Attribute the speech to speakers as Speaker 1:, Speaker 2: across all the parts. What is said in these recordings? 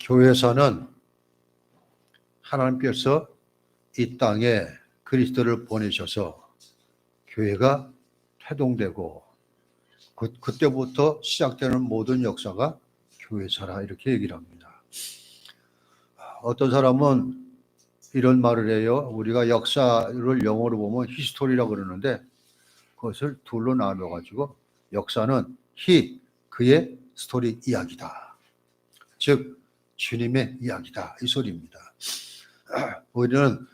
Speaker 1: 교회에서는 하나님께서 이 땅에 그리스도를 보내셔서 교회가 태동되고 그때부터 시작되는 모든 역사가 교회사라 이렇게 얘기를 합니다. 어떤 사람은 이런 말을 해요. 우리가 역사를 영어로 보면 히스토리라고 그러는데 그것을 둘로 나눠가지고 역사는 그의 스토리 이야기다. 즉 주님의 이야기다 이 소리입니다. 우리는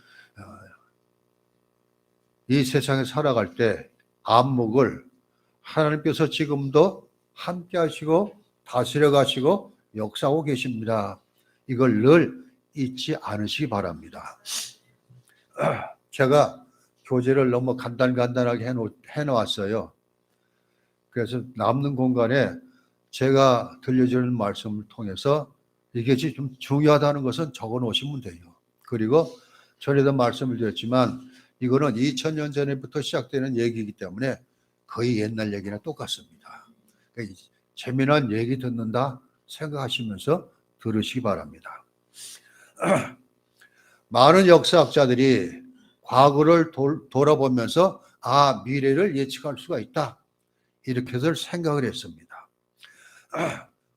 Speaker 1: 이 세상에 살아갈 때 안목을 하나님께서 지금도 함께 하시고 다스려 가시고 역사하고 계십니다. 이걸 늘 잊지 않으시기 바랍니다. 제가 교재를 너무 간단하게 해놓았어요. 그래서 남는 공간에 제가 들려주는 말씀을 통해서 이게 좀 중요하다는 것은 적어 놓으시면 돼요. 그리고 전에도 말씀을 드렸지만 이거는 2000년 전부터 시작되는 얘기이기 때문에 거의 옛날 얘기나 똑같습니다. 그러니까 재미난 얘기 듣는다 생각하시면서 들으시기 바랍니다. 많은 역사학자들이 과거를 돌아보면서 미래를 예측할 수가 있다 이렇게들 생각을 했습니다.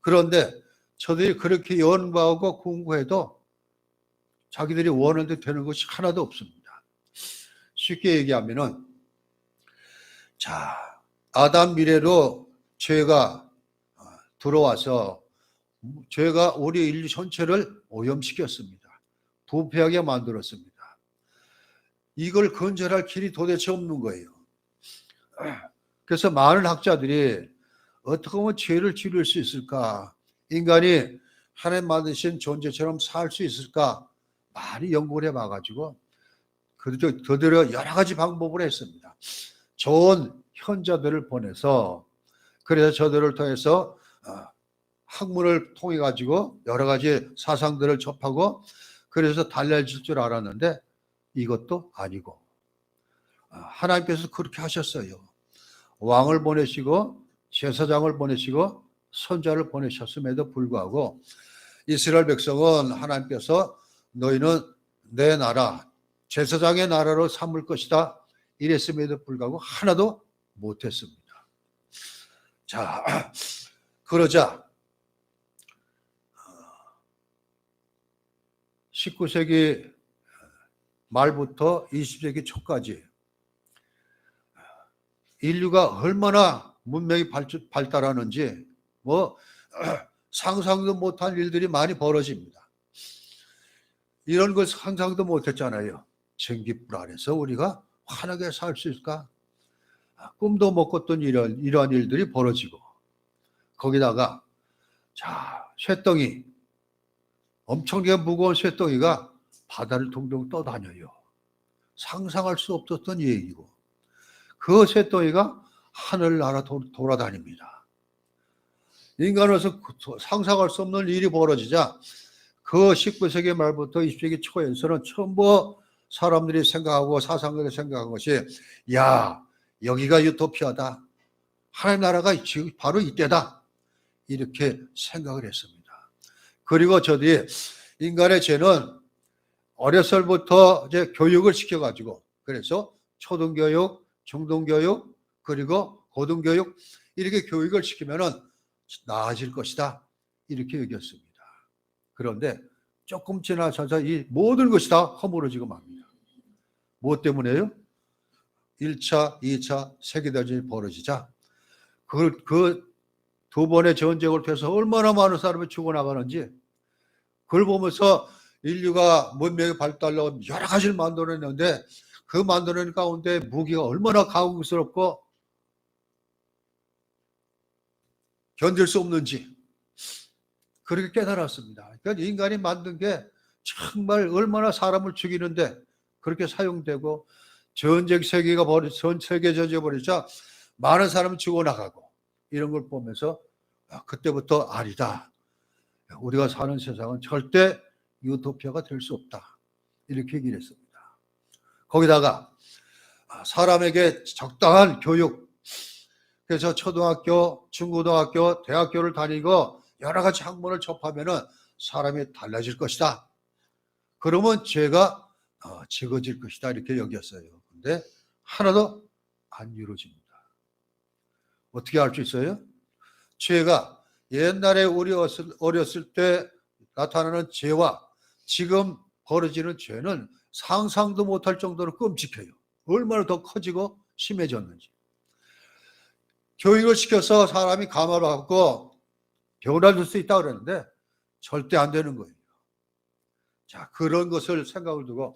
Speaker 1: 그런데 저들이 그렇게 연구하고 공부해도 자기들이 원하는 대로 되는 것이 하나도 없습니다. 쉽게 얘기하면은 아담 미래로 죄가 들어와서 죄가 우리 인류 전체를 오염시켰습니다. 부패하게 만들었습니다. 이걸 건절할 길이 도대체 없는 거예요. 그래서 많은 학자들이 어떻게 하면 죄를 줄일 수 있을까? 인간이 하나님 만드신 존재처럼 살 수 있을까? 많이 연구를 해봐가지고 그들이 여러 가지 방법을 했습니다. 좋은 현자들을 보내서 그래서 저들을 통해서 학문을 통해 가지고 여러 가지 사상들을 접하고 그래서 달라질 줄 알았는데 이것도 아니고 하나님께서 그렇게 하셨어요. 왕을 보내시고 제사장을 보내시고 선자를 보내셨음에도 불구하고 이스라엘 백성은 하나님께서 너희는 내 나라 제사장의 나라로 삼을 것이다 이랬음에도 불구하고 하나도 못했습니다. 그러자 19세기 말부터 20세기 초까지 인류가 얼마나 문명이 발달하는지 상상도 못한 일들이 많이 벌어집니다. 이런 걸 상상도 못했잖아요. 전기불 아래서 우리가 환하게 살 수 있을까? 꿈도 못 꿨던 이러한 일들이 벌어지고 거기다가 쇠덩이 엄청나게 무거운 쇠덩이가 바다를 동동 떠다녀요. 상상할 수 없었던 얘기고 그 쇠덩이가 하늘나라 돌아다닙니다. 인간으로서 상상할 수 없는 일이 벌어지자 그 19세기 말부터 20세기 초에서는 전부 사람들이 생각하고 사상가들이 생각한 것이 여기가 유토피아다. 하나님 나라가 지금 바로 이때다. 이렇게 생각을 했습니다. 그리고 저들이 인간의 죄는 어려서부터 이제 교육을 시켜가지고 그래서 초등교육, 중등교육, 그리고 고등교육 이렇게 교육을 시키면은 나아질 것이다. 이렇게 여겼습니다. 그런데 조금 지나서 이 모든 것이 다 허물어지고 맙니다. 무엇 때문에요? 1차, 2차 세계대전이 벌어지자 그 두 번의 전쟁을 통해서 얼마나 많은 사람이 죽어나가는지 그걸 보면서 인류가 문명이 발달로 여러 가지를 만들어냈는데 그 만들어낸 가운데 무기가 얼마나 가혹스럽고 견딜 수 없는지 그렇게 깨달았습니다. 그러니까 인간이 만든 게 정말 얼마나 사람을 죽이는데 그렇게 사용되고 전 세계 전쟁이 벌어지자 많은 사람이 죽어나가고 이런 걸 보면서 그때부터 아니다. 우리가 사는 세상은 절대 유토피아가 될 수 없다. 이렇게 얘기를 했습니다. 거기다가 사람에게 적당한 교육 그래서 초등학교, 중고등학교, 대학교를 다니고 여러 가지 학문을 접하면은 사람이 달라질 것이다. 그러면 죄가 지워질 것이다. 이렇게 여겼어요. 근데 하나도 안 이루어집니다. 어떻게 알 수 있어요? 죄가 옛날에 우리 어렸을 때 나타나는 죄와 지금 벌어지는 죄는 상상도 못할 정도로 끔찍해요. 얼마나 더 커지고 심해졌는지. 교육을 시켜서 사람이 감화를 받고 변화될 수 있다고 그러는데 절대 안 되는 거예요. 자, 그런 것을 생각을 두고,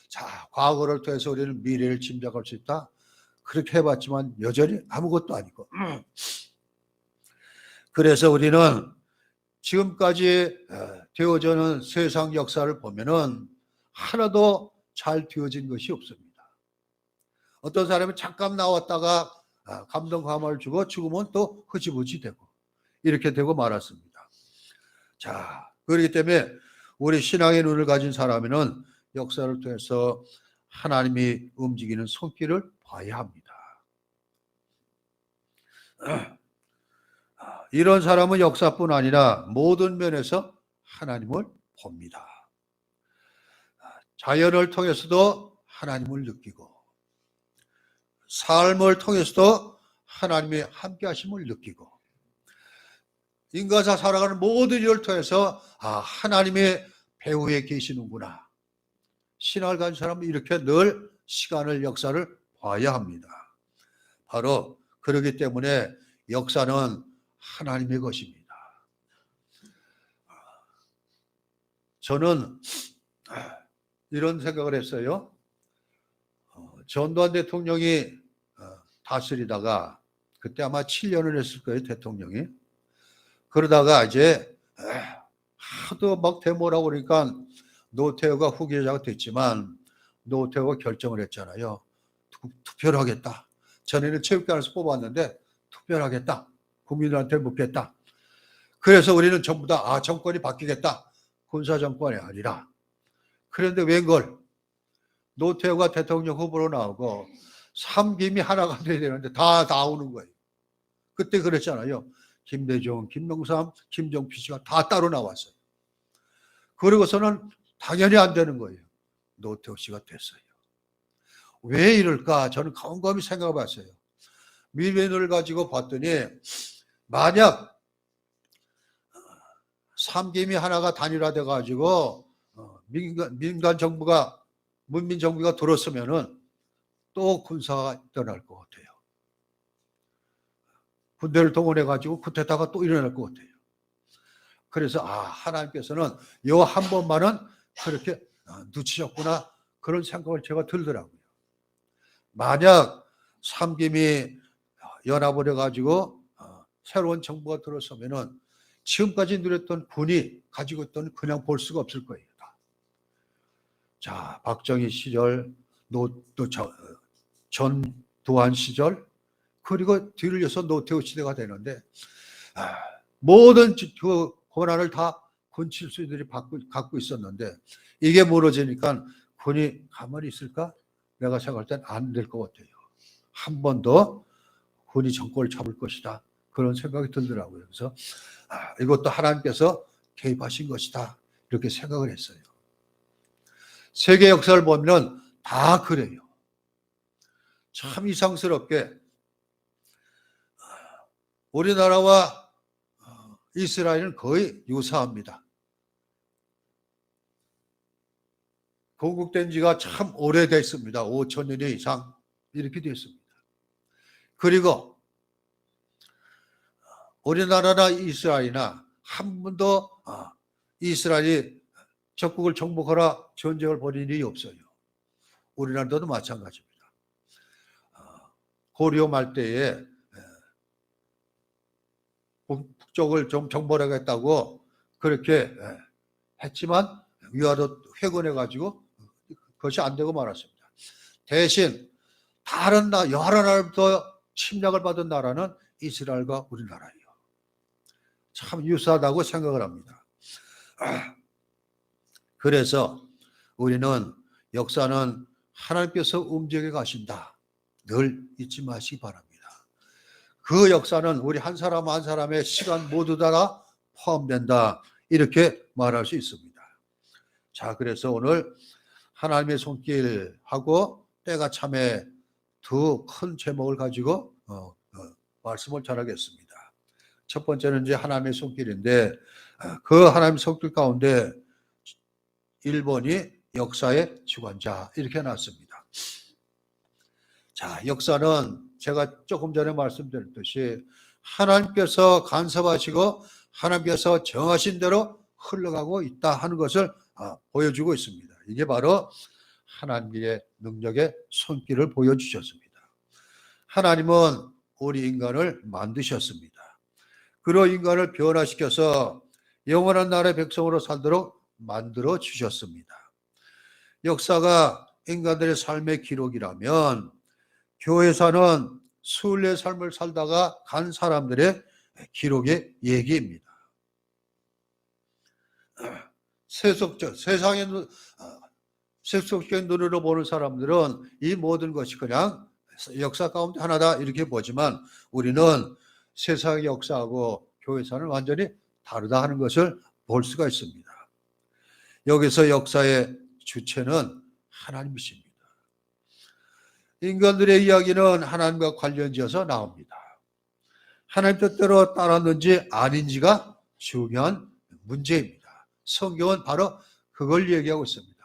Speaker 1: 자, 과거를 통해서 우리는 미래를 짐작할 수 있다. 그렇게 해봤지만 여전히 아무것도 아니고. 그래서 우리는 지금까지 되어져는 세상 역사를 보면은 하나도 잘 되어진 것이 없습니다. 어떤 사람이 잠깐 나왔다가 감동 감화를 주고 죽으면 또 흐지부지 되고 이렇게 되고 말았습니다. 자, 그렇기 때문에 우리 신앙의 눈을 가진 사람은 역사를 통해서 하나님이 움직이는 손길을 봐야 합니다. 이런 사람은 역사뿐 아니라 모든 면에서 하나님을 봅니다. 자연을 통해서도 하나님을 느끼고 삶을 통해서도 하나님의 함께 하심을 느끼고 인간사 살아가는 모든 일을 통해서 하나님의 배후에 계시는구나. 신앙을 가진 사람은 이렇게 늘 시간을 역사를 봐야 합니다. 바로 그렇기 때문에 역사는 하나님의 것입니다. 저는 이런 생각을 했어요. 전두환 대통령이 다스리다가 그때 아마 7년을 했을 거예요, 대통령이. 그러다가 이제 하도 막 데모라고 그러니까 노태우가 후계자가 됐지만 노태우가 결정을 했잖아요. 투표를 하겠다. 전에는 체육관에서 뽑았는데 투표를 하겠다. 국민들한테 묻겠다. 그래서 우리는 전부 다 정권이 바뀌겠다. 군사정권이 아니라. 그런데 웬걸 노태우가 대통령 후보로 나오고 삼김이 하나가 돼야 되는데 다 나오는 거예요. 그때 그랬잖아요. 김대중, 김영삼, 김정필 씨가 다 따로 나왔어요. 그러고서는 당연히 안 되는 거예요. 노태우 씨가 됐어요. 왜 이럴까? 저는 곰곰이 생각해 봤어요. 미래를 가지고 봤더니 만약 삼김이 하나가 단일화돼 가지고 민간 정부가 문민 정부가 들었으면은 또 군사가 일어날 것 같아요. 군대를 동원해 가지고 쿠데타가 또 일어날 것 같아요. 그래서 하나님께서는 요 한 번만은 그렇게 늦추셨구나 그런 생각을 제가 들더라고요. 만약 삼김이 연합을 해가지고 새로운 정부가 들어서면은 지금까지 누렸던 군이 가지고 있던 그냥 볼 수가 없을 거예요. 자, 박정희 시절, 전두환 시절, 그리고 뒤를 이어서 노태우 시대가 되는데 모든 그 권한을 다 군 칠수들이 갖고 있었는데 이게 무너지니까 군이 가만히 있을까? 내가 생각할 땐 안 될 것 같아요. 한 번 더 군이 정권을 잡을 것이다. 그런 생각이 들더라고요. 그래서 이것도 하나님께서 개입하신 것이다. 이렇게 생각을 했어요. 세계 역사를 보면 다 그래요. 참 이상스럽게 우리나라와 이스라엘은 거의 유사합니다. 건국된 지가 참 오래됐습니다. 5,000년 이상 이렇게 됐습니다. 그리고 우리나라나 이스라엘이나 한 번도 이스라엘이 적국을 정복하라 전쟁을 벌인 일이 없어요. 우리나라도 마찬가지입니다. 고려 말때에 북쪽을 좀 정벌하겠다고 그렇게 했지만 위화로 회군해가지고 그것이 안 되고 말았습니다. 대신 다른 여러 나라부터 침략을 받은 나라는 이스라엘과 우리나라예요. 참 유사하다고 생각을 합니다. 그래서 우리는 역사는 하나님께서 움직여 가신다. 늘 잊지 마시기 바랍니다. 그 역사는 우리 한 사람 한 사람의 시간 모두 다 포함된다. 이렇게 말할 수 있습니다. 자, 그래서 오늘 하나님의 손길하고 때가 참에 두 큰 제목을 가지고 말씀을 전하겠습니다. 첫 번째는 이제 하나님의 손길인데, 그 하나님의 손길 가운데 1번이 역사의 주관자 이렇게 놨습니다. 자, 역사는 제가 조금 전에 말씀드렸듯이 하나님께서 간섭하시고 하나님께서 정하신 대로 흘러가고 있다 하는 것을 보여주고 있습니다. 이게 바로 하나님의 능력의 손길을 보여주셨습니다. 하나님은 우리 인간을 만드셨습니다. 그리고 인간을 변화시켜서 영원한 나라의 백성으로 살도록 만들어 주셨습니다. 역사가 인간들의 삶의 기록이라면 교회사는 순례 삶을 살다가 간 사람들의 기록의 얘기입니다. 세상의 세속적인 눈으로 보는 사람들은 이 모든 것이 그냥 역사 가운데 하나다 이렇게 보지만 우리는 세상의 역사하고 교회사는 완전히 다르다 하는 것을 볼 수가 있습니다. 여기서 역사의 주체는 하나님이십니다. 인간들의 이야기는 하나님과 관련지어서 나옵니다. 하나님 뜻대로 따랐는지 아닌지가 중요한 문제입니다. 성경은 바로 그걸 얘기하고 있습니다.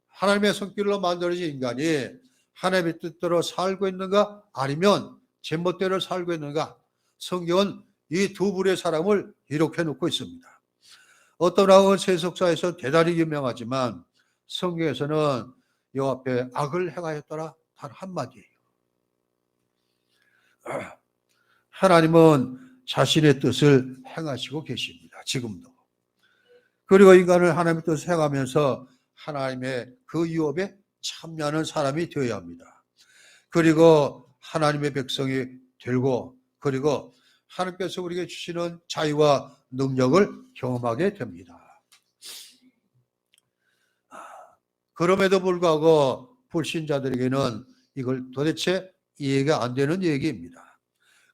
Speaker 1: 하나님의 손길로 만들어진 인간이 하나님의 뜻대로 살고 있는가 아니면 제멋대로 살고 있는가, 성경은 이 두 부류의 사람을 기록해 놓고 있습니다. 어떤 악은 세속사에서 대단히 유명하지만 성경에서는 여 앞에 악을 행하였더라 단 한마디예요. 하나님은 자신의 뜻을 행하시고 계십니다. 지금도. 그리고 인간을 하나님의 뜻을 행하면서 하나님의 그 유업에 참여하는 사람이 되어야 합니다. 그리고 하나님의 백성이 되고, 그리고 하나님께서 우리에게 주시는 자유와 능력을 경험하게 됩니다. 그럼에도 불구하고 불신자들에게는 이걸 도대체 이해가 안 되는 얘기입니다.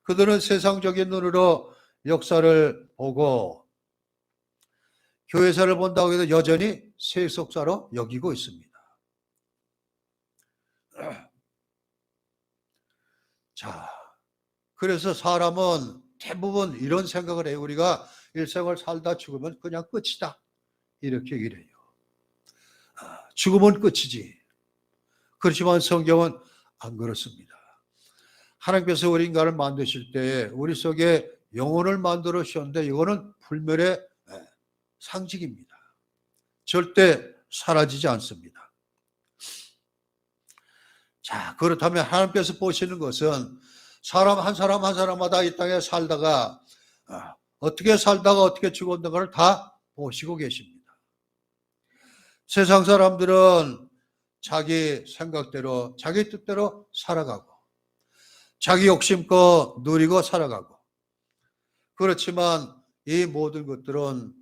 Speaker 1: 그들은 세상적인 눈으로 역사를 보고 교회사를 본다고 해도 여전히 세속사로 여기고 있습니다. 자, 그래서 사람은 대부분 이런 생각을 해요. 우리가 일생을 살다 죽으면 그냥 끝이다. 이렇게 얘기를 해요. 죽으면 끝이지. 그렇지만 성경은 안 그렇습니다. 하나님께서 우리 인간을 만드실 때 우리 속에 영혼을 만들어 주셨는데 이거는 불멸의 상징입니다. 절대 사라지지 않습니다. 자, 그렇다면 하나님께서 보시는 것은 사람 한 사람마다 이 땅에 살다가 어떻게 살다가 어떻게 죽었는가를 다 보시고 계십니다. 세상 사람들은 자기 생각대로 자기 뜻대로 살아가고 자기 욕심껏 누리고 살아가고, 그렇지만 이 모든 것들은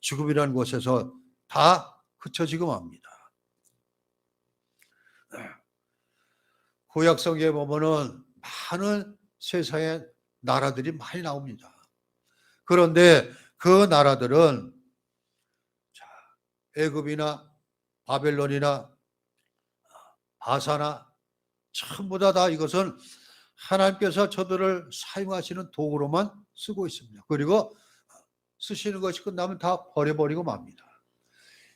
Speaker 1: 죽음이라는 곳에서 다 그쳐지고 맙니다. 구약 성경에 보면은 많은 세상의 나라들이 많이 나옵니다. 그런데 그 나라들은 애굽이나 바벨론이나 바사나 전부 다 이것은 하나님께서 저들을 사용하시는 도구로만 쓰고 있습니다. 그리고 쓰시는 것이 끝나면 다 버려버리고 맙니다.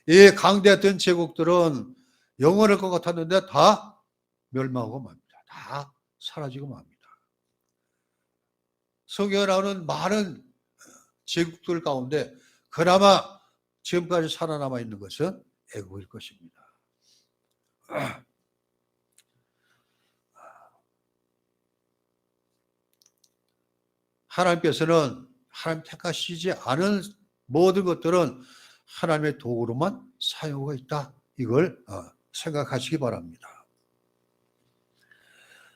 Speaker 1: 이 강대했던 제국들은 영원할 것 같았는데 다 멸망하고 맙니다. 다 사라지고 맙니다. 성경에 나오는 많은 제국들 가운데 그나마 지금까지 살아남아 있는 것은 애국일 것입니다. 하나님께서는 하나님 택하시지 않은 모든 것들은 하나님의 도구로만 사용하고 있다. 이걸 생각하시기 바랍니다.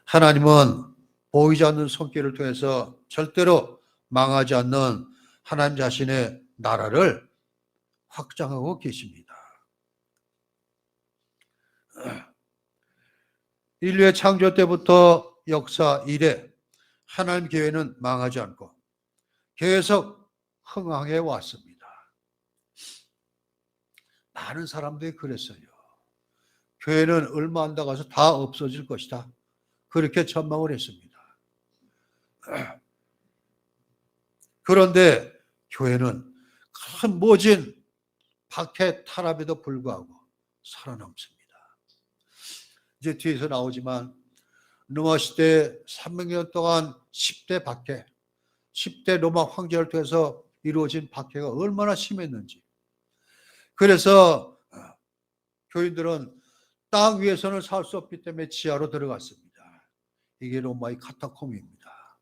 Speaker 1: 하나님은 보이지 않는 손길을 통해서 절대로 망하지 않는 하나님 자신의 나라를 확장하고 계십니다. 인류의 창조 때부터 역사 이래 하나님 교회는 망하지 않고 계속 흥황해 왔습니다. 많은 사람들이 그랬어요. 교회는 얼마 안 나가서 다 없어질 것이다. 그렇게 전망을 했습니다. 그런데 교회는 큰 모진 박해 탄압에도 불구하고 살아남습니다. 이제 뒤에서 나오지만 로마 시대 300년 동안 10대 박해, 10대 로마 황제를 통해서 이루어진 박해가 얼마나 심했는지. 그래서 교인들은 땅 위에서는 살 수 없기 때문에 지하로 들어갔습니다. 이게 로마의 카타콤입니다.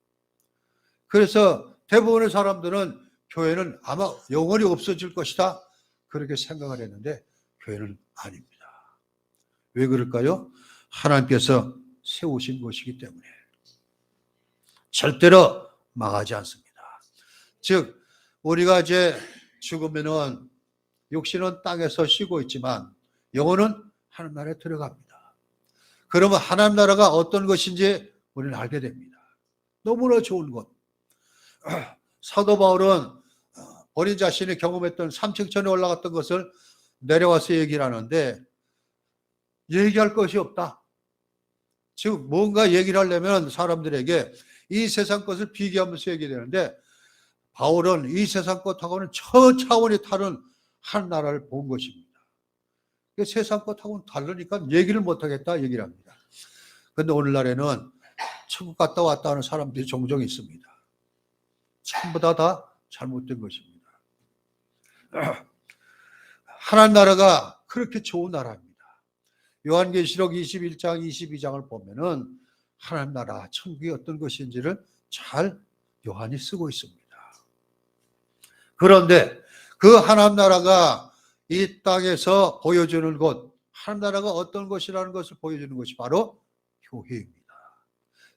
Speaker 1: 그래서 대부분의 사람들은 교회는 아마 영원히 없어질 것이다. 그렇게 생각을 했는데 교회는 아닙니다. 왜 그럴까요? 하나님께서 세우신 것이기 때문에 절대로 망하지 않습니다. 즉 우리가 이제 죽으면은 육신은 땅에서 쉬고 있지만 영혼은 하나님 나라에 들어갑니다. 그러면 하나님 나라가 어떤 것인지 우리는 알게 됩니다. 너무나 좋은 것. 사도 바울은 본인 자신이 경험했던 3층 천에 올라갔던 것을 내려와서 얘기를 하는데 얘기할 것이 없다. 즉 뭔가 얘기를 하려면 사람들에게 이 세상 것을 비교하면서 얘기되는데 바울은 이 세상 것하고는 차원이 다른 한 나라를 본 것입니다. 세상 것하고는 다르니까 얘기를 못하겠다 얘기를 합니다. 그런데 오늘날에는 천국 갔다 왔다 하는 사람들이 종종 있습니다. 전부 다 잘못된 것입니다. 하나님 나라가 그렇게 좋은 나라입니다. 요한계시록 21장, 22장을 보면은 하나님 나라, 천국이 어떤 것인지를 잘 요한이 쓰고 있습니다. 그런데 그 하나님 나라가 이 땅에서 보여주는 것, 하나님 나라가 어떤 것이라는 것을 보여주는 것이 바로 교회입니다.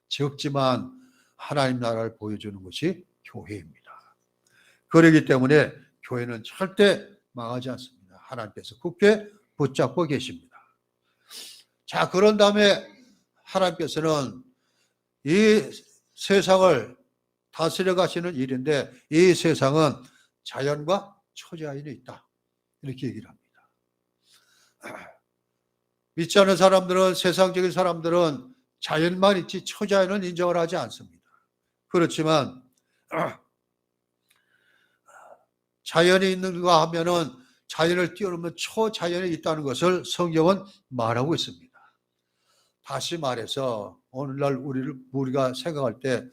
Speaker 1: 적지만 하나님 나라를 보여주는 것이 교회입니다. 그렇기 때문에 교회는 절대 망하지 않습니다. 하나님께서 굳게 붙잡고 계십니다. 자, 그런 다음에 하나님께서는 이 세상을 다스려 가시는 일인데 이 세상은 자연과 초자연이 있다. 이렇게 얘기를 합니다. 믿지 않는 사람들은, 세상적인 사람들은 자연만 있지 초자연은 인정을 하지 않습니다. 그렇지만 자연이 있는가 하면은 자연을 뛰어넘는 초자연이 있다는 것을 성경은 말하고 있습니다. 다시 말해서 오늘날 우리가 생각할 때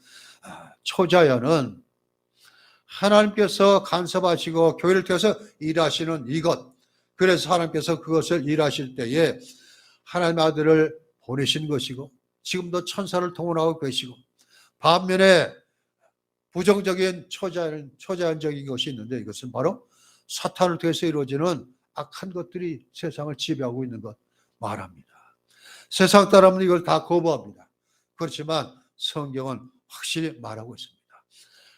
Speaker 1: 초자연은 하나님께서 간섭하시고 교회를 통해서 일하시는 이것, 그래서 하나님께서 그것을 일하실 때에 하나님의 아들을 보내신 것이고 지금도 천사를 통원하고 계시고, 반면에 부정적인 초자연적인 것이 있는데 이것은 바로 사탄을 통해서 이루어지는 악한 것들이 세상을 지배하고 있는 것 말합니다. 세상 사람은 이걸 다 거부합니다. 그렇지만 성경은 확실히 말하고 있습니다.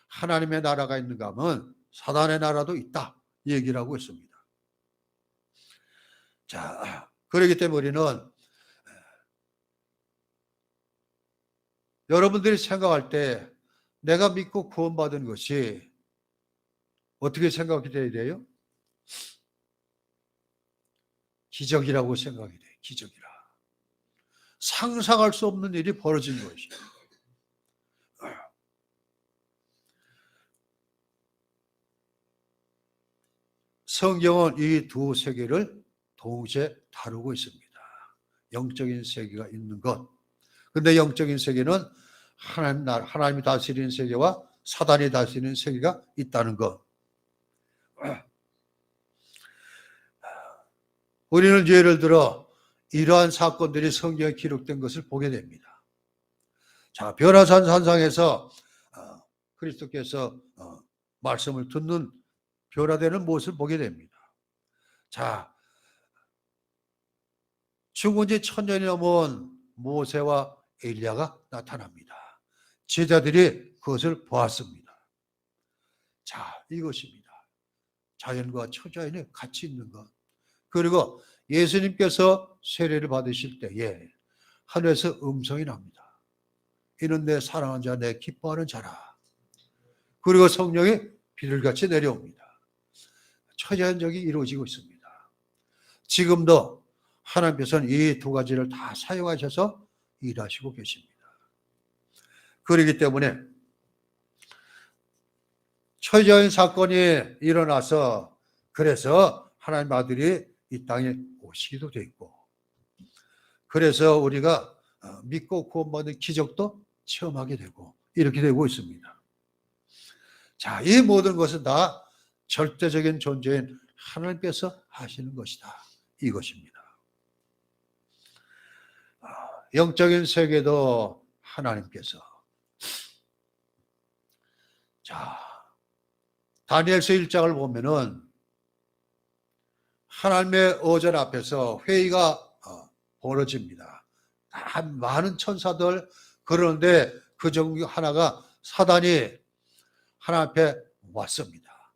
Speaker 1: 하나님의 나라가 있는가 하면 사단의 나라도 있다 얘기를 하고 있습니다. 자, 그렇기 때문에 우리는 여러분들이 생각할 때 내가 믿고 구원받은 것이 어떻게 생각이 돼야 돼요? 기적이라고 생각이 돼요. 기적이라. 상상할 수 없는 일이 벌어진 것이에요. 성경은 이 두 세계를 동시에 다루고 있습니다. 영적인 세계가 있는 것. 그런데 영적인 세계는 하나님이 다스리는 세계와 사단이 다스리는 세계가 있다는 것. 우리는 예를 들어 이러한 사건들이 성경에 기록된 것을 보게 됩니다. 자, 변화산 산상에서 그리스도께서 말씀을 듣는 변화되는 모습을 보게 됩니다. 자, 죽은 지 1000년이 넘은 모세와 엘리야가 나타납니다. 제자들이 그것을 보았습니다. 자, 이것입니다. 자연과 초자연이 같이 있는 것. 그리고 예수님께서 세례를 받으실 때에 하늘에서 음성이 납니다. 이는 내 사랑하는 자, 내 기뻐하는 자라. 그리고 성령이 비둘기같이 내려옵니다. 처자연적이 이루어지고 있습니다. 지금도 하나님께서는 이 두 가지를 다 사용하셔서 일하시고 계십니다. 그렇기 때문에 초자연 사건이 일어나서 그래서 하나님 아들이 이 땅에 오시기도 됐고, 그래서 우리가 믿고 구원받는 기적도 체험하게 되고 이렇게 되고 있습니다. 자, 이 모든 것은 다 절대적인 존재인 하나님께서 하시는 것이다, 이것입니다. 영적인 세계도 하나님께서, 자, 다니엘서 1장을 보면은 하나님의 어전 앞에서 회의가 벌어집니다. 많은 천사들, 그런데 그 중 하나가 사단이 하나님 앞에 왔습니다.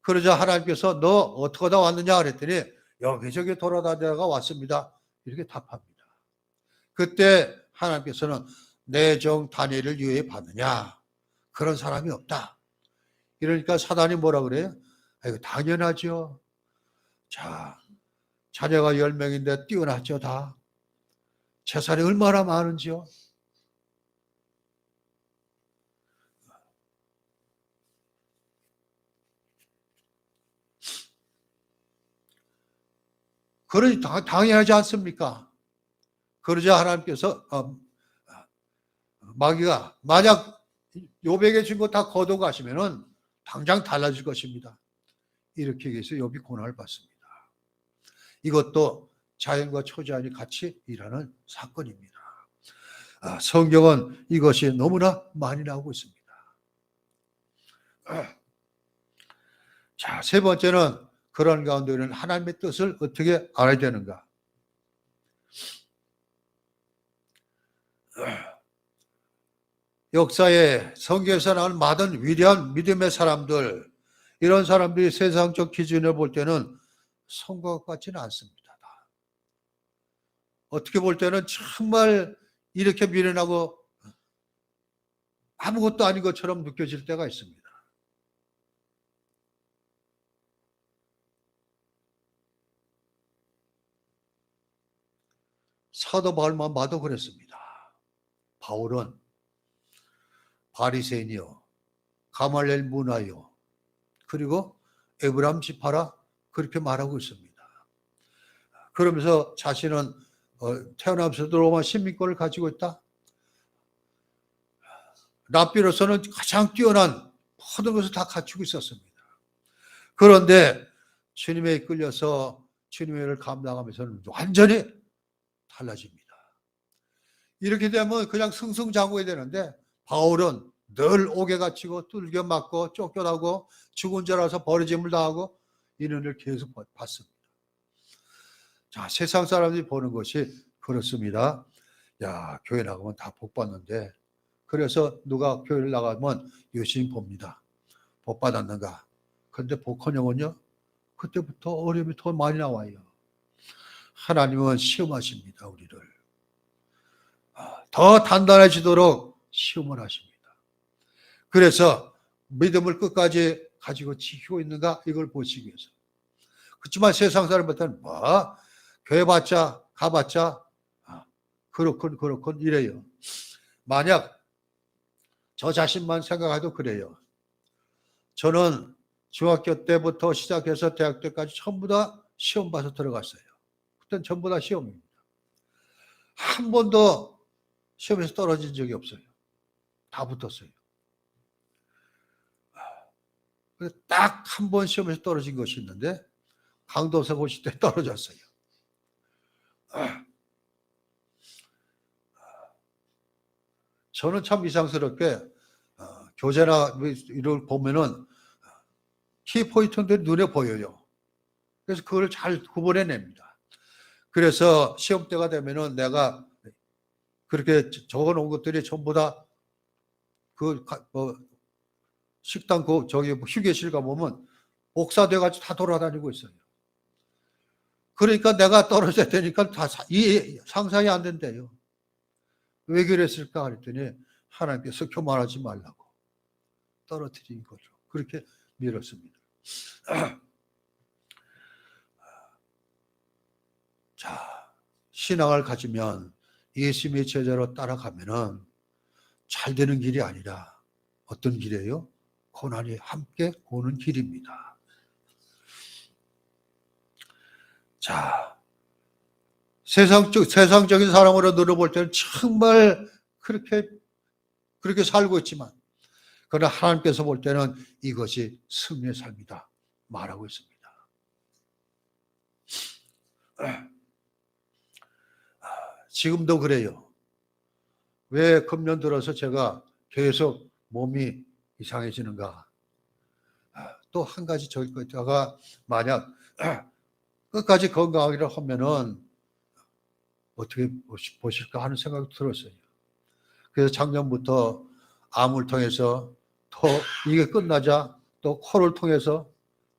Speaker 1: 그러자 하나님께서 너 어떻게 다 왔느냐 그랬더니 여기저기 돌아다니다가 왔습니다, 이렇게 답합니다. 그때 하나님께서는 내 종 다니엘을 유해 받느냐, 그런 사람이 없다. 이러니까 사단이 뭐라 그래요? 아이고, 당연하죠. 자, 자녀가 10명인데 뛰어났죠, 다. 재산이 얼마나 많은지요. 그러니 당연하지 않습니까? 그러자 하나님께서 마귀가 만약 욥에게 준 거 다 거두고 가시면은 당장 달라질 것입니다, 이렇게 해서 욥이 고난을 받습니다. 이것도 자연과 초자연이 같이 일하는 사건입니다. 성경은 이것이 너무나 많이 나오고 있습니다. 자, 세 번째는 그런 가운데는 하나님의 뜻을 어떻게 알아야 되는가? 역사에 성경에서 나온 많은 위대한 믿음의 사람들, 이런 사람들이 세상적 기준을 볼 때는 성과 같지는 않습니다. 어떻게 볼 때는 정말 이렇게 미련하고 아무것도 아닌 것처럼 느껴질 때가 있습니다. 사도 바울만 봐도 그랬습니다. 바울은 바리새인이요, 가말리엘 문화요, 그리고 에브라임 지파라, 그렇게 말하고 있습니다. 그러면서 자신은 태어나면서도 로마 시민권을 가지고 있다. 랍비로서는 가장 뛰어난 모든 것을 다 갖추고 있었습니다. 그런데 주님에 이끌려서 주님의 일을 감당하면서는 완전히 달라집니다. 이렇게 되면 그냥 승승장구해야 되는데 바울은 늘 옥에 갇히고 뚫겨 맞고 쫓겨나고 죽은 자라서 버려짐을 당하고 이런 일을 계속 봤습니다. 자, 세상 사람들이 보는 것이 그렇습니다. 야, 교회 나가면 다 복 받는데, 그래서 누가 교회를 나가면 열심히 봅니다. 복 받았는가? 그런데 복헌영은요, 그때부터 어려움이 더 많이 나와요. 하나님은 시험하십니다, 우리를. 더 단단해지도록 시험을 하십니다. 그래서 믿음을 끝까지 가지고 지키고 있는가, 이걸 보시기 위해서. 그렇지만 세상 사람들은 뭐 교회 봤자 가봤자 그렇군 이래요. 만약 저 자신만 생각해도 그래요. 저는 중학교 때부터 시작해서 대학 때까지 전부 다 시험 봐서 들어갔어요. 그땐 전부 다 시험입니다. 한 번도 시험에서 떨어진 적이 없어요. 다 붙었어요. 딱 한 번 시험에서 떨어진 것이 있는데 강도서 고시 때 떨어졌어요. 저는 참 이상스럽게 교재나 이걸 보면은 키포인트들이 눈에 보여요. 그래서 그걸 잘 구분해냅니다. 그래서 시험 때가 되면은 내가 그렇게 적어놓은 것들이 전부 다 식당 휴게실 가보면 복사돼가지고 다 돌아다니고 있어요. 그러니까 내가 떨어져야 되니까 다 상상이 안 된대요. 왜 그랬을까 그랬더니 하나님께서 교만하지 말라고 떨어뜨린 거죠. 그렇게 밀었습니다. 자, 신앙을 가지면 예수님의 제자로 따라가면은 잘 되는 길이 아니라 어떤 길이에요? 고난이 함께 오는 길입니다. 자, 세상적인 사람으로 늘어볼 때는 정말 그렇게 살고 있지만, 그러나 하나님께서 볼 때는 이것이 승리의 삶이다 말하고 있습니다. 지금도 그래요. 왜 금년 들어서 제가 계속 몸이 이상해지는가? 또 한 가지 저기다가 만약 끝까지 건강하기를 하면은 어떻게 보실까 하는 생각이 들었어요. 그래서 작년부터 암을 통해서 또 이게 끝나자 또 코를 통해서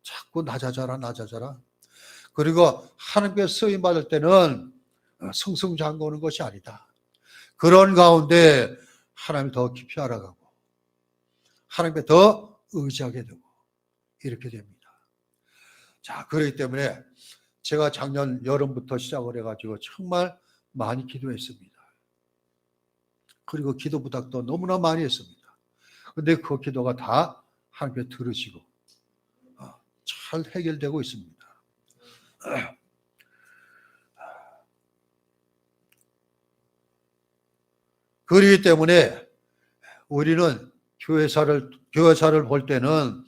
Speaker 1: 자꾸 낮아져라. 그리고 하나님께 쓰임 받을 때는 승승장구하는 것이 아니다. 그런 가운데 하나님 더 깊이 알아가고 하나님께 더 의지하게 되고 이렇게 됩니다. 자, 그렇기 때문에 제가 작년 여름부터 시작을 해가지고 정말 많이 기도했습니다. 그리고 기도 부탁도 너무나 많이 했습니다. 근데 그 기도가 다 하나님께 들으시고 잘 해결되고 있습니다. 그렇기 때문에 우리는 교회사를 볼 때는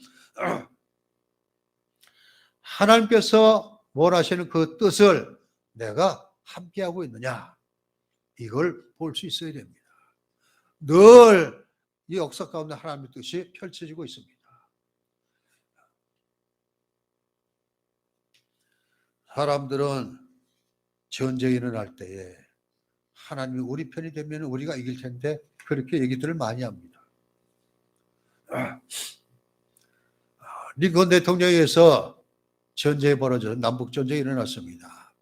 Speaker 1: 하나님께서 원하시는 그 뜻을 내가 함께하고 있느냐, 이걸 볼 수 있어야 됩니다. 늘 이 역사 가운데 하나님의 뜻이 펼쳐지고 있습니다. 사람들은 전쟁이 일어날 때에 하나님이 우리 편이 되면 우리가 이길 텐데 그렇게 얘기들을 많이 합니다. 링컨 대통령에 의해서 전쟁이 벌어져서 남북전쟁이 일어났습니다.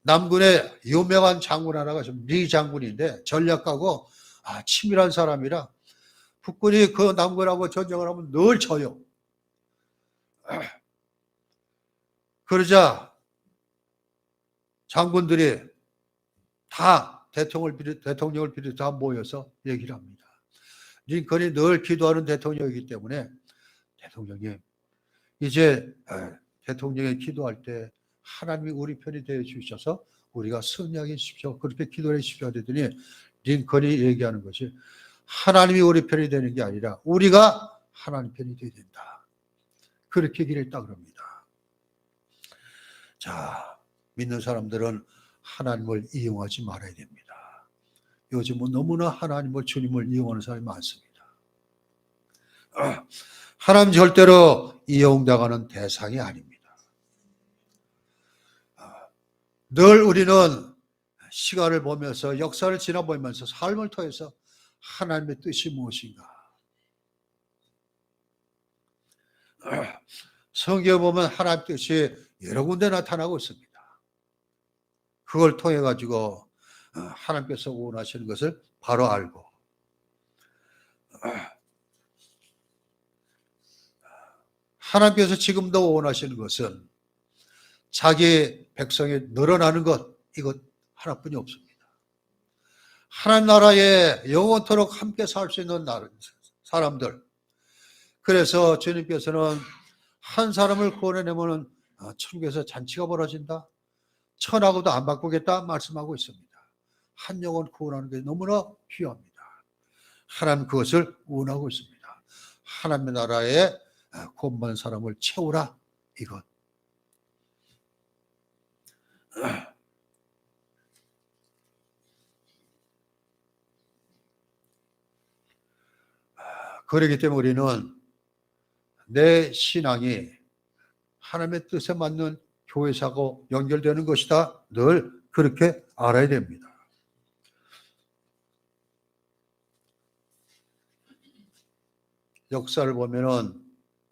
Speaker 1: 남군의 유명한 장군 하나가 리 장군인데 전략가고 치밀한 사람이라 북군이 그 남군하고 전쟁을 하면 늘 져요. 그러자 장군들이 다 대통령을 비롯해 모여서 얘기를 합니다. 링컨이 늘 기도하는 대통령이기 때문에 대통령님, 이제 대통령이 기도할 때 하나님이 우리 편이 되어 주셔서 우리가 승리하게 해주십시오. 그렇게 기도를 해주십시오. 그랬더니 링컨이 얘기하는 것이 하나님이 우리 편이 되는 게 아니라 우리가 하나님 편이 되어야 된다. 그렇게 얘기를 했다 그럽니다. 자, 믿는 사람들은 하나님을 이용하지 말아야 됩니다. 요즘은 너무나 하나님을, 주님을 이용하는 사람이 많습니다. 하나님 절대로 이용당하는 대상이 아닙니다. 늘 우리는 시간을 보면서 역사를 지나보면서 삶을 통해서 하나님의 뜻이 무엇인가. 성경에 보면 하나님의 뜻이 여러 군데 나타나고 있습니다. 그걸 통해 가지고 하나님께서 원하시는 것을 바로 알고 하나님께서 지금도 원하시는 것은 자기 백성이 늘어나는 것, 이것 하나뿐이 없습니다. 하나님 나라에 영원토록 함께 살 수 있는 사람들. 그래서 주님께서는 한 사람을 구원해내면 천국에서 잔치가 벌어진다. 천하고도 안 바꾸겠다 말씀하고 있습니다. 한 영혼 구원하는 게 너무나 귀합니다. 하나님 그것을 원하고 있습니다. 하나님의 나라에 구원받은 사람을 채우라, 이것. 그렇기 때문에 우리는 내 신앙이 하나님의 뜻에 맞는 교회사고 연결되는 것이다. 늘 그렇게 알아야 됩니다. 역사를 보면은,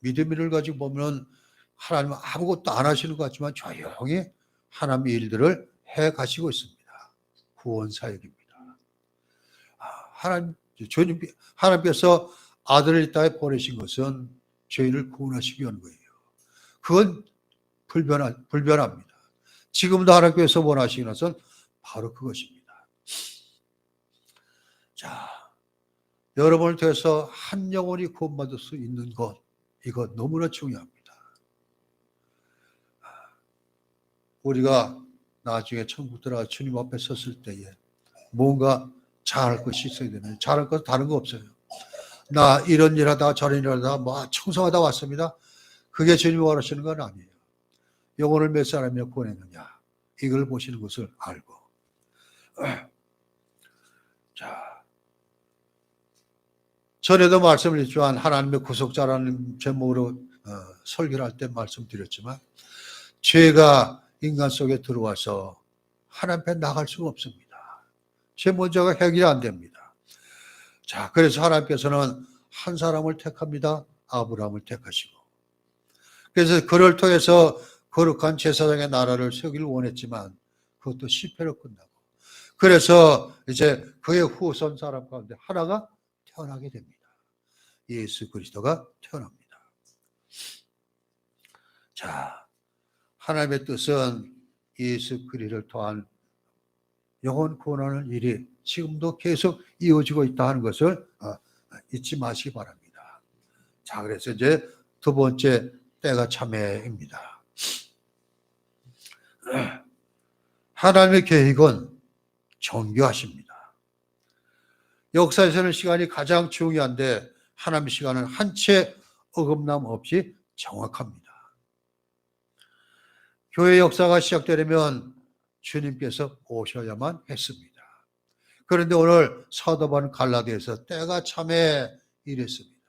Speaker 1: 믿음을 가지고 보면 하나님은 아무것도 안 하시는 것 같지만 조용히 하나님의 일들을 해 가시고 있습니다. 구원 사역입니다. 하나님께서 아들을 이 땅에 보내신 것은 죄인을 구원하시기 위한 거예요. 그건 불변합니다. 지금도 하나님께서 원하시는 것은 바로 그것입니다. 자, 여러분을 통해서 한 영혼이 구원받을 수 있는 것, 이거 너무나 중요합니다. 우리가 나중에 천국 들어가 주님 앞에 섰을 때에 뭔가 잘할 것이 있어야 되는데 잘할 것 다른 거 없어요. 나 이런 일 하다가 저런 일 하다가 뭐 충성하다 왔습니다. 그게 주님이 원하시는 건 아니에요. 영혼을 몇 사람이나 구원했느냐, 이걸 보시는 것을 알고. 자, 전에도 말씀을 했지만 하나님의 구속자라는 제목으로 설교를 할 때 말씀드렸지만 죄가 인간 속에 들어와서 하나님 앞에 나갈 수가 없습니다. 죄 문제가 해결이 안 됩니다. 자, 그래서 하나님께서는 한 사람을 택합니다. 아브라함을 택하시고. 그래서 그를 통해서 거룩한 제사장의 나라를 세우기를 원했지만 그것도 실패로 끝나고. 그래서 이제 그의 후손 사람 가운데 하나가 태어나게 됩니다. 예수 그리스도가 태어납니다. 자, 하나님의 뜻은 예수 그리스도를 통한 영혼 구원하는 일이 지금도 계속 이어지고 있다 하는 것을 잊지 마시기 바랍니다. 자, 그래서 이제 두 번째 때가 참회입니다. 하나님의 계획은 정교하십니다. 역사에서는 시간이 가장 중요한데 하나님의 시간은 한 채 어긋남 없이 정확합니다. 교회 역사가 시작되려면 주님께서 오셔야만 했습니다. 그런데 오늘 사도 바울은 갈라디아에서 때가 참에 이랬습니다.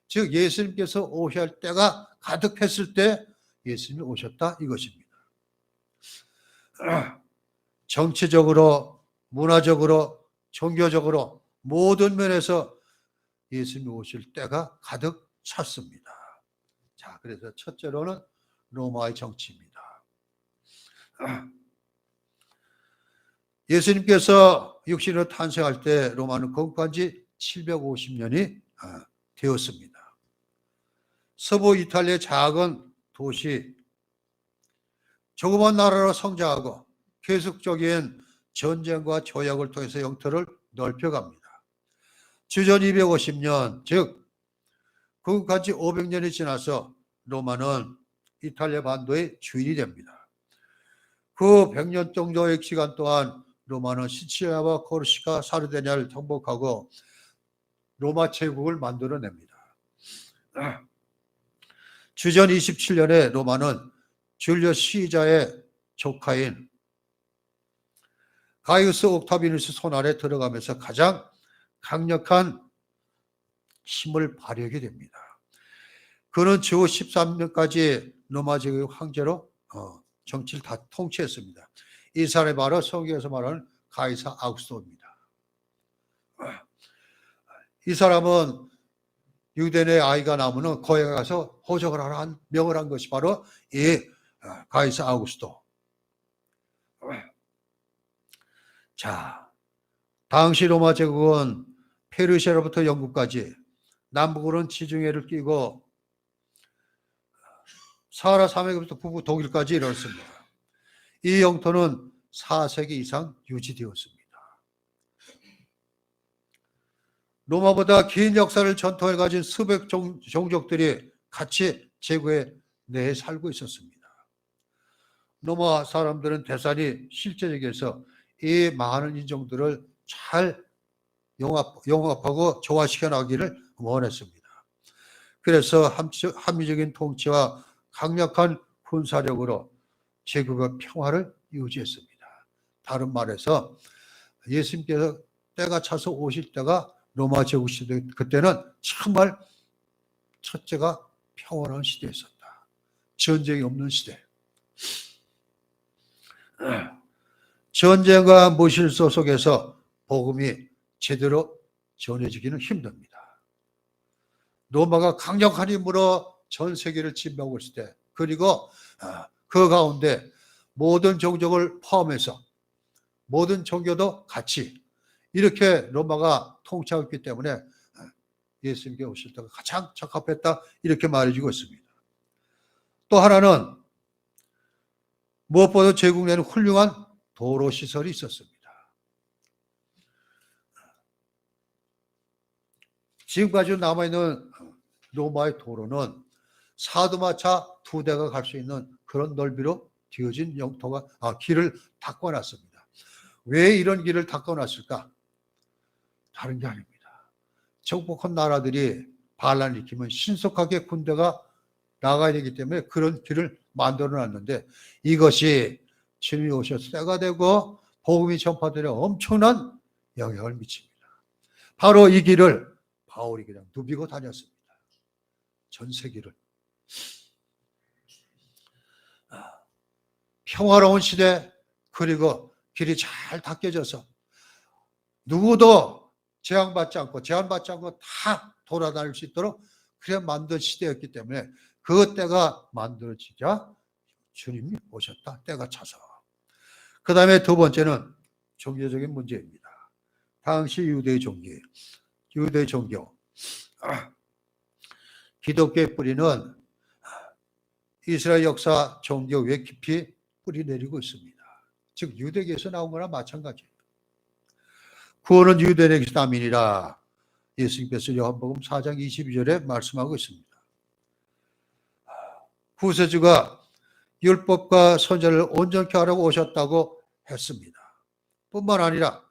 Speaker 1: 즉 예수님께서 오셔야 할 때가 가득했을 때 예수님이 오셨다 이것입니다. 정치적으로, 문화적으로, 종교적으로 모든 면에서 예수님이 오실 때가 가득 찼습니다. 자, 그래서 첫째로는 로마의 정치입니다. 예수님께서 육신으로 탄생할 때 로마는 건국한 지 750년이 되었습니다. 서부 이탈리아의 작은 도시, 조그만 나라로 성장하고 계속적인 전쟁과 조약을 통해서 영토를 넓혀갑니다. 주전 250년, 즉 건국한 지 500년이 지나서 로마는 이탈리아 반도의 주인이 됩니다. 그 100년 정도의 시간 동안 로마는 시칠리아와 코르시카, 사르디냐를 정복하고 로마 제국을 만들어냅니다. 주전 27년에 로마는 줄리어스 시자의 조카인 가이우스 옥타비누스 손 아래 들어가면서 가장 강력한 힘을 발휘하게 됩니다. 그는 주 13년까지 로마 제국의 황제로 정치를 다 통치했습니다. 이 사람이 바로 성경에서 말하는 가이사 아우구스토입니다. 이 사람은 유대인의 아이가 나오면 거기에 가서 호적을 하라 명을 한 것이 바로 이 가이사 아우구스토. 자, 당시 로마 제국은 페르시아로부터 영국까지 남북으로는 지중해를 끼고 사하라 산맥부터 북부 독일까지 이뤘습니다. 이 영토는 4세기 이상 유지되었습니다. 로마보다 긴 역사를 전통을 가진 수백 종족들이 같이 제국의 내에 살고 있었습니다. 로마 사람들은 대단히 실제적에서 이 많은 인종들을 잘 용합하고 조화시켜 나가기를 원했습니다. 그래서 합리적인 통치와 강력한 군사력으로 제국의 평화를 유지했습니다. 다른 말해서 예수님께서 때가 차서 오실 때가 로마 제국 시대, 그때는 정말 첫째가 평화로운 시대였었다. 전쟁이 없는 시대. 전쟁과 무실소 속에서 복음이 제대로 전해지기는 힘듭니다. 로마가 강력한 힘으로 전 세계를 침범하고 있을 때, 그리고 그 가운데 모든 종족을 포함해서 모든 종교도 같이 이렇게 로마가 통치하고 있기 때문에 예수님께 오실 때가 가장 적합했다 이렇게 말해주고 있습니다. 또 하나는 무엇보다 제국 내는 훌륭한 도로 시설이 있었습니다. 지금까지 남아있는 로마의 도로는 사두마차 2대가 갈 수 있는 그런 넓이로 뒤어진 길을 닦아놨습니다. 왜 이런 길을 닦아놨을까? 다른 게 아닙니다. 정복한 나라들이 반란을 일으키면 신속하게 군대가 나가야 되기 때문에 그런 길을 만들어놨는데 이것이 주님이 오셔서 때가 되고 복음이 전파되려 엄청난 영향을 미칩니다. 바로 이 길을 바울이 그냥 누비고 다녔습니다. 전 세계를. 평화로운 시대, 그리고 길이 잘 닦여져서 누구도 제한받지 않고 다 돌아다닐 수 있도록 그래 만든 시대였기 때문에 그 때가 만들어지자 주님이 오셨다. 때가 차서. 그 다음에 두 번째는 종교적인 문제입니다. 당시 유대 종교. 기독교의 뿌리는 이스라엘 역사 종교에 깊이 뿌리 내리고 있습니다. 즉 유대교에서 나온 거나 마찬가지예요. 구원은 유대인에게서 남이니라. 예수님께서 요한복음 4장 22절에 말씀하고 있습니다. 구세주가 율법과 선지자를 온전케 하라고 오셨다고 했습니다. 뿐만 아니라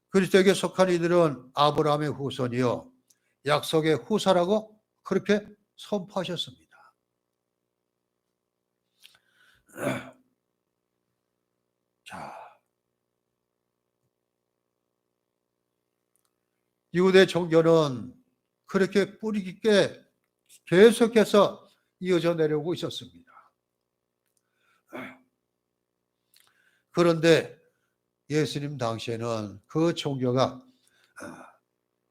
Speaker 1: 그리스도에게 속한 이들은 아브라함의 후손이요 약속의 후사라고 그렇게 선포하셨습니다. 자, 유대 종교는 그렇게 뿌리 깊게 계속해서 이어져 내려오고 있었습니다. 그런데 예수님 당시에는 그 종교가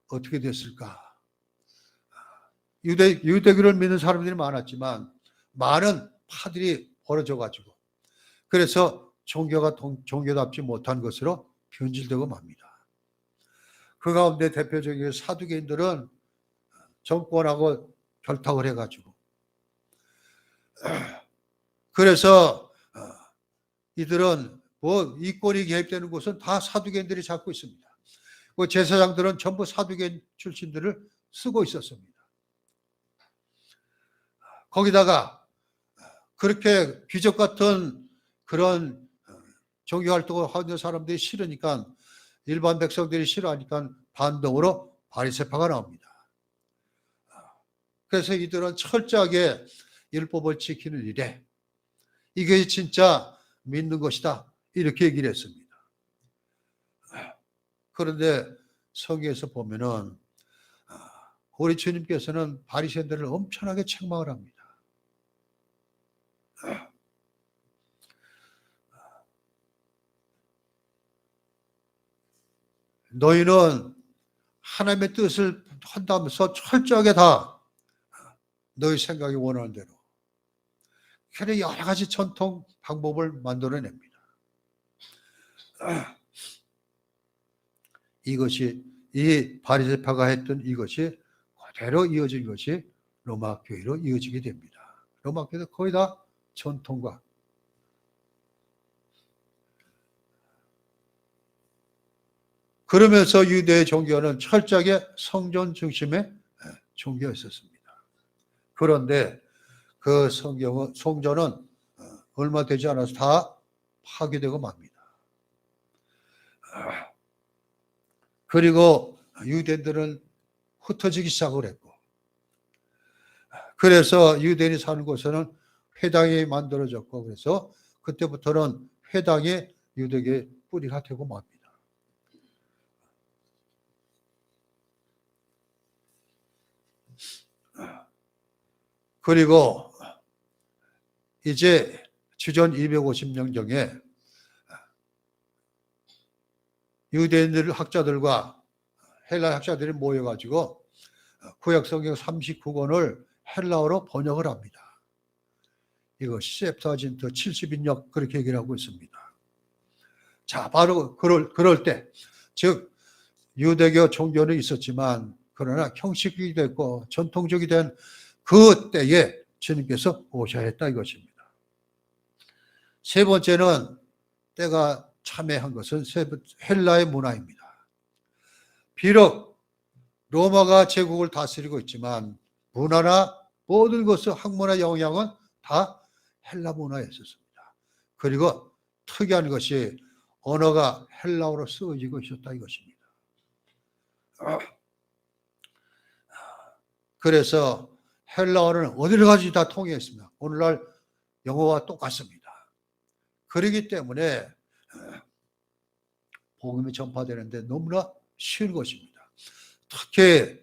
Speaker 1: 어떻게 됐을까? 유대교를 믿는 사람들이 많았지만 많은 파들이 벌어져가지고 그래서 종교가 종교답지 못한 것으로 변질되고 맙니다. 그 가운데 대표적인 사두개인들은 정권하고 결탁을 해가지고 그래서 이들은 뭐 이권이 개입되는 곳은 다 사두개인들이 잡고 있습니다. 그 제사장들은 전부 사두개인 출신들을 쓰고 있었습니다. 거기다가 그렇게 귀족 같은 그런 종교 활동을 하는 사람들이 싫으니까 일반 백성들이 싫어하니까 반동으로 바리새파가 나옵니다. 그래서 이들은 철저하게 율법을 지키는 일에 이게 진짜 믿는 것이다 이렇게 얘기를 했습니다. 그런데 성경에서 보면은 우리 주님께서는 바리새인들을 엄청나게 책망을 합니다. 너희는 하나님의 뜻을 한다면서 철저하게 다 너희 생각이 원하는 대로 그래 여러 가지 전통 방법을 만들어냅니다. 이것이 이 바리새파가 했던 이것이 그대로 이어진 것이 로마 교회로 이어지게 됩니다. 로마 교회도 거의 다 전통과 그러면서 유대의 종교는 철저하게 성전 중심의 종교였었습니다. 그런데 그 성전은 얼마 되지 않아서 다 파괴되고 맙니다. 그리고 유대인들은 흩어지기 시작을 했고 그래서 유대인이 사는 곳에는 회당이 만들어졌고 그래서 그때부터는 회당이 유대교의 뿌리가 되고 맙니다. 그리고 이제 주전 250년경에 유대인들 학자들과 헬라 학자들이 모여가지고 구약성경 39권을 헬라어로 번역을 합니다. 이거 셉타진트 70인역 그렇게 얘기를 하고 있습니다. 자, 바로 그럴 때, 즉 유대교 종교는 있었지만 그러나 형식이 됐고 전통적이 된 그 때에 주님께서 오셔야 했다 이것입니다. 세 번째는 때가 참여한 것은 헬라의 문화입니다. 비록 로마가 제국을 다스리고 있지만 문화나 모든 것의 학문의 영향은 다 헬라 문화에 있었습니다. 그리고 특이한 것이 언어가 헬라어로 쓰여지고 있었다 이것입니다. 그래서 헬라어는 어디를 가지 다 통했습니다. 오늘날 영어와 똑같습니다. 그렇기 때문에 복음이 전파되는데 너무나 쉬운 것입니다. 특히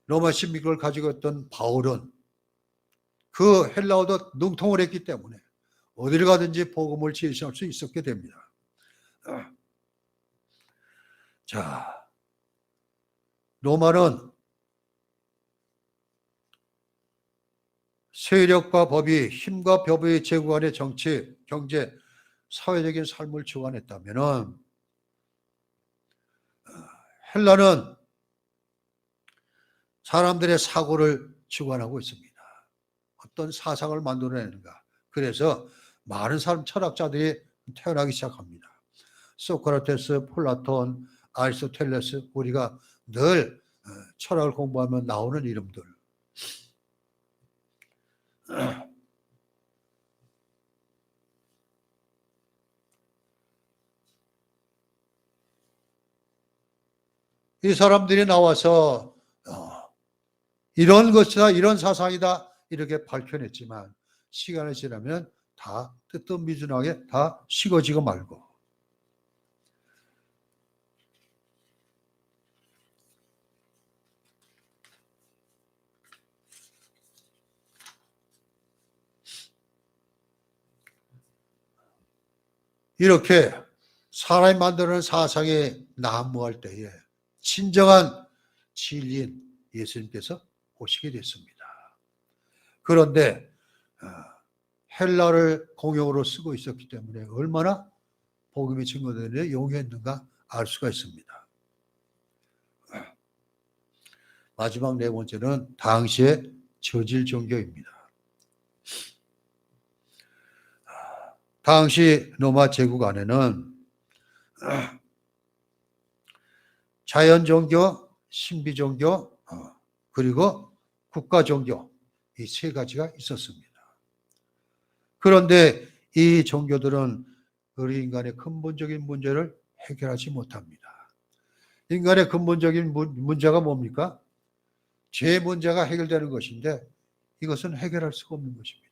Speaker 1: 로마 신비를 가지고 있던 바울은 그 헬라어도 능통을 했기 때문에 어디를 가든지 복음을 제시할 수 있었게 됩니다. 자, 로마는 세력과 법이 힘과 법의 제국안의 정치, 경제, 사회적인 삶을 주관했다면 헬라는 사람들의 사고를 주관하고 있습니다. 어떤 사상을 만들어내는가. 그래서 많은 사람 철학자들이 태어나기 시작합니다. 소크라테스, 플라톤, 아리스토텔레스, 우리가 늘 철학을 공부하면 나오는 이름들. 이 사람들이 나와서 이런 것이다, 이런 사상이다 이렇게 밝혀냈지만 시간이 지나면 다 뜨뜻미진하게 다 식어지고 말고 이렇게 사람이 만드는 사상이 난무할 때에 진정한 진리인 예수님께서 오시게 됐습니다. 그런데 헬라를 공용어로 쓰고 있었기 때문에 얼마나 복음이 증거되는 용이했는가 알 수가 있습니다. 마지막 네 번째는 당시의 저질 종교입니다. 당시 로마 제국 안에는 자연 종교, 신비 종교, 그리고 국가 종교 이 세 가지가 있었습니다. 그런데 이 종교들은 우리 인간의 근본적인 문제를 해결하지 못합니다. 인간의 근본적인 문제가 뭡니까? 죄 문제가 해결되는 것인데 이것은 해결할 수가 없는 것입니다.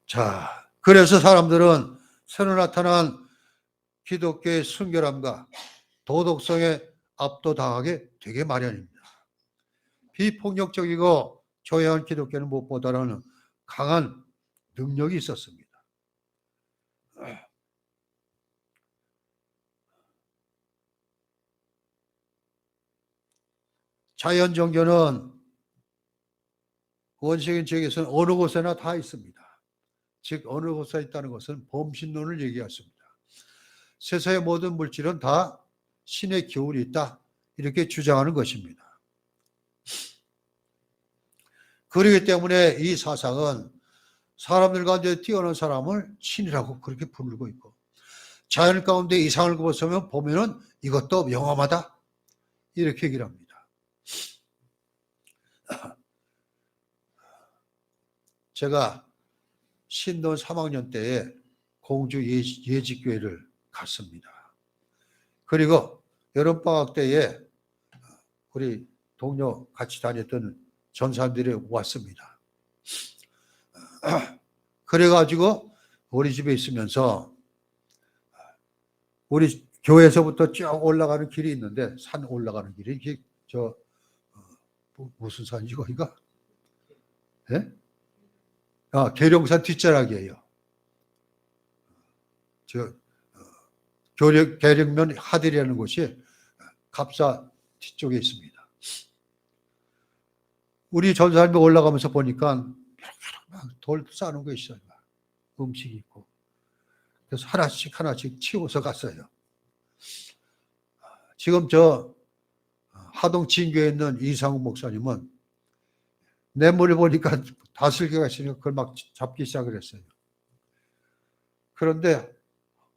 Speaker 1: 자, 그래서 사람들은 새로 나타난 기독교의 순결함과 도덕성에 압도당하게 되게 마련입니다. 비폭력적이고 조용한 기독교는 무엇보다는 강한 능력이 있었습니다. 자연 종교는 원시적인 지역에서는 어느 곳에나 다 있습니다. 즉 어느 곳에 있다는 것은 범신론을 얘기했습니다. 세상의 모든 물질은 다 신의 기운이 있다 이렇게 주장하는 것입니다. 그렇기 때문에 이 사상은 사람들 가운데 뛰어난 사람을 신이라고 그렇게 부르고 있고 자연 가운데 이상을 보면은 이것도 명함하다 이렇게 얘기를 합니다. 제가 신돈 3학년 때에 공주 예직교회를 갔습니다. 그리고 여름방학 때에 우리 동료 같이 다녔던 전사들이 왔습니다. 그래가지고 우리 집에 있으면서 우리 교회에서부터 쭉 올라가는 길이 있는데 산 올라가는 길이 이게 무슨 산이지 거기가? 예? 계룡산 뒷자락이에요. 계룡면 하들이라는 곳이 갑사 뒤쪽에 있습니다. 우리 전사님이 올라가면서 보니까 돌 싸는 거 있어요. 음식이 있고. 그래서 하나씩 하나씩 치워서 갔어요. 지금 저 하동 진교에 있는 이상훈 목사님은 뇌물을 보니까 다슬기가 있으니까 그걸 막 잡기 시작을 했어요. 그런데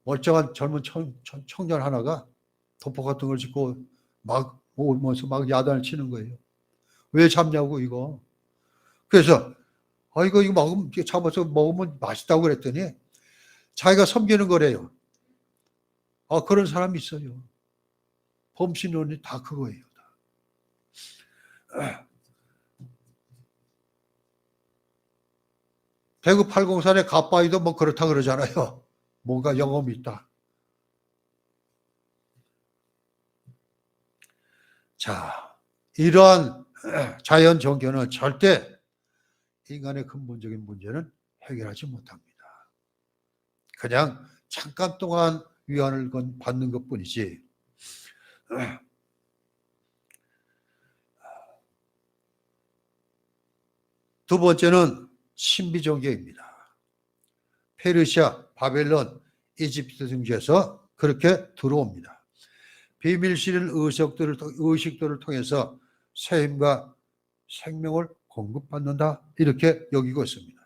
Speaker 1: 멀쩡한 젊은 청년 하나가 도포 같은 걸 짚고 막 오면서 막 야단을 치는 거예요. 왜 잡냐고 이거. 그래서 이거 먹으면 잡아서 먹으면 맛있다고 그랬더니 자기가 섬기는 거래요. 그런 사람이 있어요. 범신론이 다 그거예요. 대구 803의 가빠이도 뭐 그렇다 그러잖아요. 뭔가 영험이 있다. 자, 이러한 자연 종교는 절대 인간의 근본적인 문제는 해결하지 못합니다. 그냥 잠깐 동안 위안을 받는 것뿐이지. 두 번째는 신비 종교입니다. 페르시아, 바벨론, 이집트 등지에서 그렇게 들어옵니다. 비밀 실은 의식들을 통해서 새 힘과 생명을 공급받는다 이렇게 여기고 있습니다.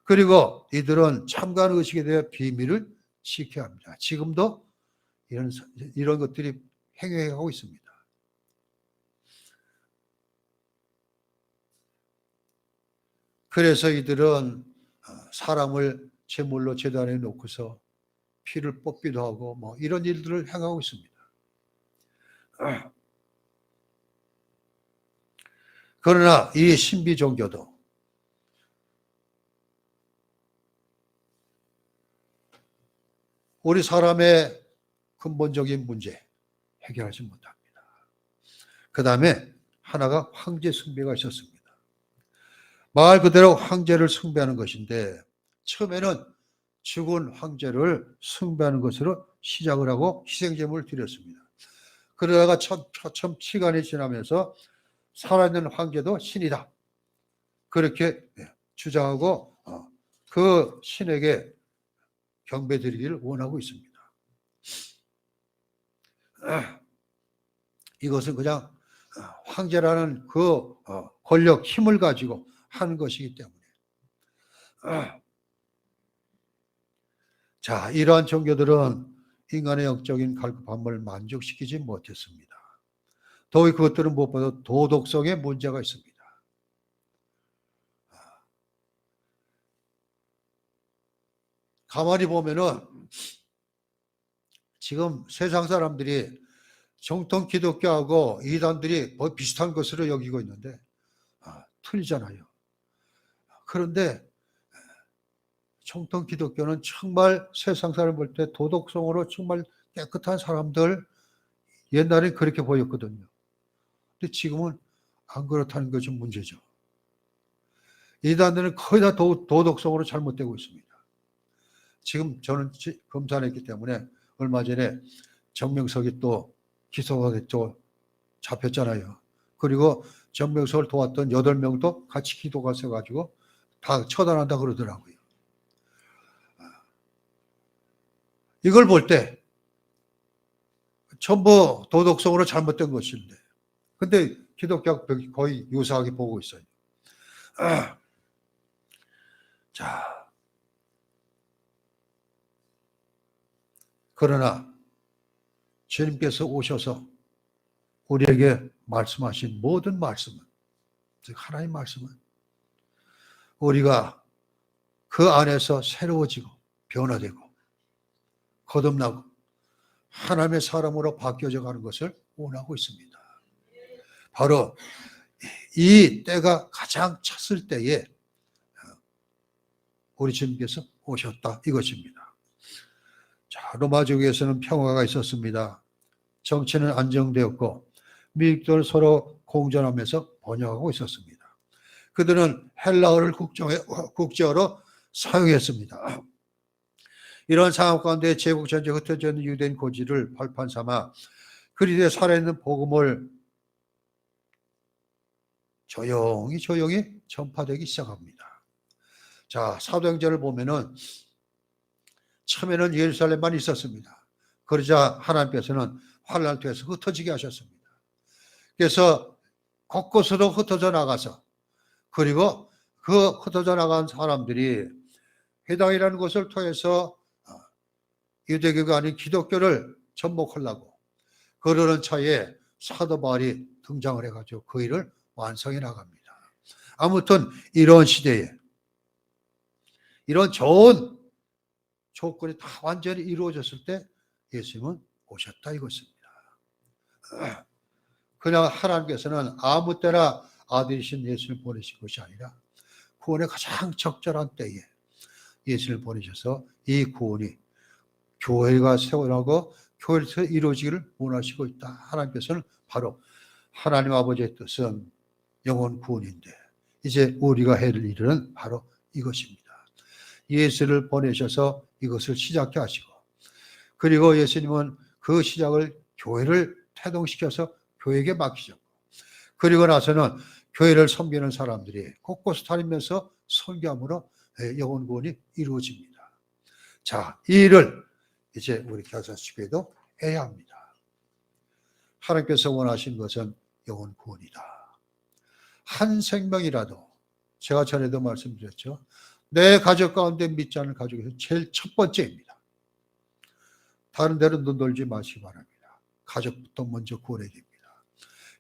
Speaker 1: 그리고 이들은 참관 의식에 대해 비밀을 지켜야 합니다. 지금도 이런 것들이 행해하고 있습니다. 그래서 이들은 사람을 제물로 제단에 놓고서 피를 뽑기도 하고 뭐 이런 일들을 행하고 있습니다. 그러나 이 신비 종교도 우리 사람의 근본적인 문제 해결하지 못합니다. 그 다음에 하나가 황제 숭배가 있었습니다. 말 그대로 황제를 숭배하는 것인데 처음에는 죽은 황제를 숭배하는 것으로 시작을 하고 희생제물을 드렸습니다. 그러다가 처참 시간이 지나면서 살아있는 황제도 신이다. 그렇게 주장하고 그 신에게 경배드리기를 원하고 있습니다. 이것은 그냥 황제라는 그 권력, 힘을 가지고 하는 것이기 때문에. 자, 이러한 종교들은 인간의 영적인 갈급함을 만족시키지 못했습니다. 더위 그것들은 무엇보다 도덕성에 문제가 있습니다. 가만히 보면은 지금 세상 사람들이 정통 기독교하고 이단들이 거의 비슷한 것으로 여기고 있는데 틀리잖아요. 그런데 정통 기독교는 정말 세상 사람 볼 때 도덕성으로 정말 깨끗한 사람들 옛날에 그렇게 보였거든요. 근데 지금은 안 그렇다는 것이 문제죠. 이단들은 거의 다 도덕성으로 잘못되고 있습니다. 지금 저는 검사했기 때문에 얼마 전에 정명석이 또 기소가 됐죠. 잡혔잖아요. 그리고 정명석을 도왔던 8명도 같이 기도가 세가지고 다 처단한다 그러더라고요. 이걸 볼 때 전부 도덕성으로 잘못된 것인데 근데 기독교가 거의 유사하게 보고 있어요. 자, 그러나 주님께서 오셔서 우리에게 말씀하신 모든 말씀은, 즉 하나님 말씀은 우리가 그 안에서 새로워지고 변화되고 거듭나고 하나님의 사람으로 바뀌어져 가는 것을 원하고 있습니다. 바로 이 때가 가장 찼을 때에 우리 주님께서 오셨다 이것입니다. 자, 로마 제국에서는 평화가 있었습니다. 정치는 안정되었고 민족들은 서로 공존하면서 번영하고 있었습니다. 그들은 헬라어를 국제어로 사용했습니다. 이런 상황 가운데 제국 전체에 흩어져 있는 유대인 고지를 발판 삼아 그리스도의 살아있는 복음을 조용히 전파되기 시작합니다. 자, 사도행전을 보면은 처음에는 예루살렘만 있었습니다. 그러자 하나님께서는 환난을 통해서 흩어지게 하셨습니다. 그래서 곳곳으로 흩어져 나가서, 그리고 그 흩어져 나간 사람들이 회당이라는 곳을 통해서 유대교가 아닌 기독교를 접목하려고 그러는 차에 사도 바울이 등장을 해가지고 그 일을 완성해 나갑니다. 아무튼 이런 시대에 이런 좋은 조건이 다 완전히 이루어졌을 때 예수님은 오셨다 이것입니다. 그냥 하나님께서는 아무 때나 아들이신 예수를 보내신 것이 아니라 구원의 가장 적절한 때에 예수를 보내셔서 이 구원이 교회가 세워나고 교회에서 이루어지기를 원하시고 있다. 하나님께서는 바로 하나님 아버지의 뜻은 영혼 구원인데 이제 우리가 해야 할 일은 바로 이것입니다. 예수를 보내셔서 이것을 시작해 하시고, 그리고 예수님은 그 시작을 교회를 태동시켜서 교회에게 맡기셨고, 그리고 나서는 교회를 섬기는 사람들이 곳곳을 다니면서 설교함으로 영혼 구원이 이루어집니다. 자, 이 일을 이제 우리 교사식에도 해야 합니다. 하나님께서 원하신 것은 영혼 구원이다. 한 생명이라도, 제가 전에도 말씀드렸죠. 내 가족 가운데 믿지 않는 가족에서 제일 첫 번째입니다. 다른 데로 눈 돌지 마시기 바랍니다. 가족부터 먼저 구원해야 됩니다.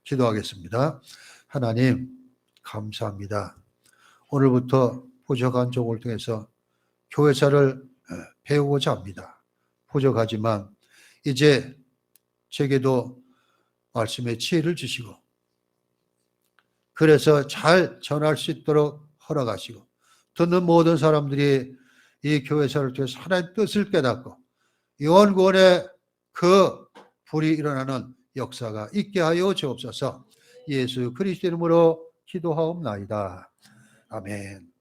Speaker 1: 기도하겠습니다. 하나님 감사합니다. 오늘부터 부족한 종을 통해서 교회사를 배우고자 합니다. 부족하지만 이제 제게도 말씀의 지혜를 주시고, 그래서 잘 전할 수 있도록 허락하시고, 듣는 모든 사람들이 이 교회사를 통해서 하나님의 뜻을 깨닫고 영혼 구원의 그 불이 일어나는 역사가 있게 하여 주옵소서. 예수 그리스도 이름으로 기도하옵나이다. 아멘.